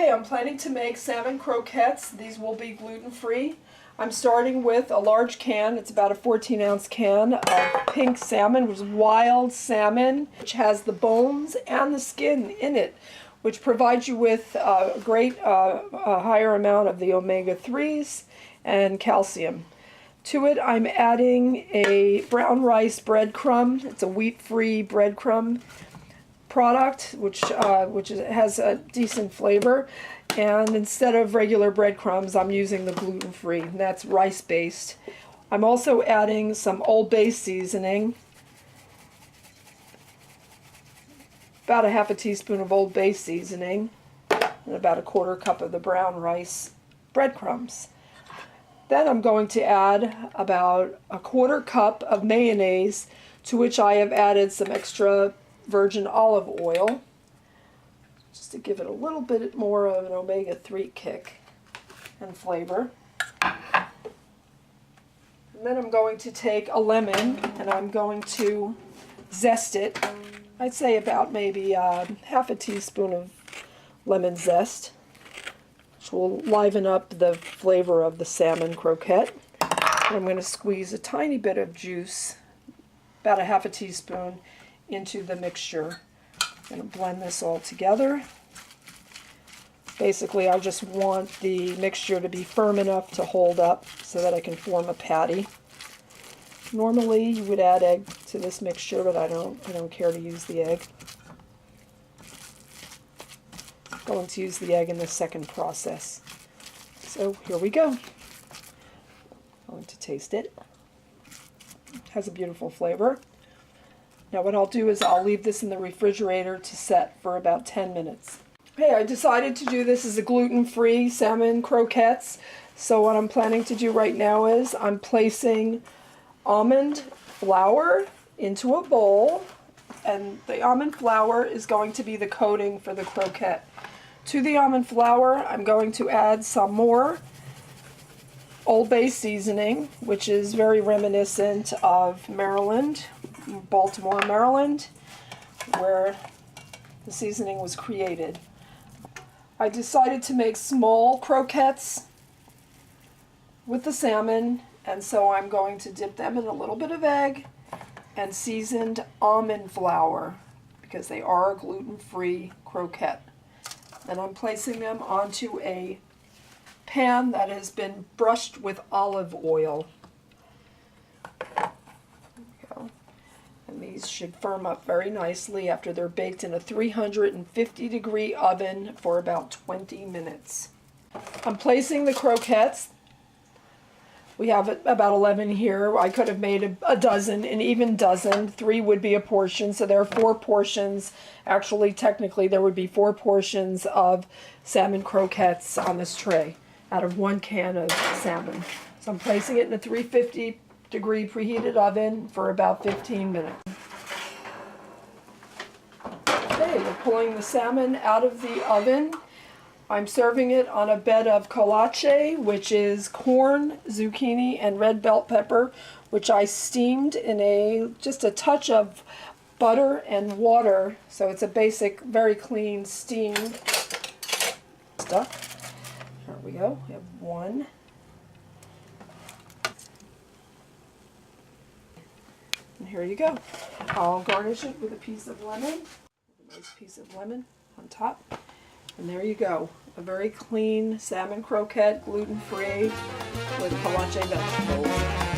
Okay, I'm planning to make salmon croquettes. These will be gluten-free. I'm starting with a large can. It's about a 14-ounce can of pink salmon, which is wild salmon, which has the bones and the skin in it, which provides you with a higher amount of the omega-3s and calcium. To it, I'm adding a brown rice breadcrumb. It's a wheat-free breadcrumb product, which has a decent flavor. And instead of regular breadcrumbs, I'm using the gluten-free, and that's rice-based. I'm also adding some Old Bay seasoning, about a half a teaspoon of Old Bay seasoning, and about a quarter cup of the brown rice breadcrumbs. Then I'm going to add about a quarter cup of mayonnaise, to which I have added some extra virgin olive oil, just to give it a little bit more of an omega-3 kick and flavor. And then I'm going to take a lemon and I'm going to zest it. I'd say about maybe half a teaspoon of lemon zest, which will liven up the flavor of the salmon croquette. And I'm going to squeeze a tiny bit of juice, about a half a teaspoon, into the mixture. I'm going to blend this all together. Basically, I just want the mixture to be firm enough to hold up so that I can form a patty. Normally, you would add egg to this mixture, but I don't care to use the egg. I'm going to use the egg in the second process. So here we go. I'm going to taste it. It has a beautiful flavor. Now what I'll do is I'll leave this in the refrigerator to set for about 10 minutes. Hey, I decided to do this as a gluten-free salmon croquettes. So what I'm planning to do right now is I'm placing almond flour into a bowl, and the almond flour is going to be the coating for the croquette. To the almond flour, I'm going to add some more Old Bay seasoning, which is very reminiscent of Maryland, Baltimore, Maryland, where the seasoning was created. I decided to make small croquettes with the salmon, and so I'm going to dip them in a little bit of egg and seasoned almond flour, because they are a gluten-free croquette. And I'm placing them onto a pan that has been brushed with olive oil. There we go. And these should firm up very nicely after they're baked in a 350-degree oven for about 20 minutes. I'm placing the croquettes. We have about 11 here. I could have made a dozen, an even dozen. 3 would be a portion, so there are 4 portions. Actually, technically, there would be 4 portions of salmon croquettes on this tray out of 1 can of salmon. So I'm placing it in a 350-degree preheated oven for about 15 minutes. Okay, we're pulling the salmon out of the oven. I'm serving it on a bed of colache, which is corn, zucchini, and red bell pepper, which I steamed in just a touch of butter and water. So it's a basic, very clean steamed stuff. There we go. We have 1. And here you go. I'll garnish it with a piece of lemon. A nice piece of lemon on top. And there you go. A very clean salmon croquette, gluten-free, with colache vegetables.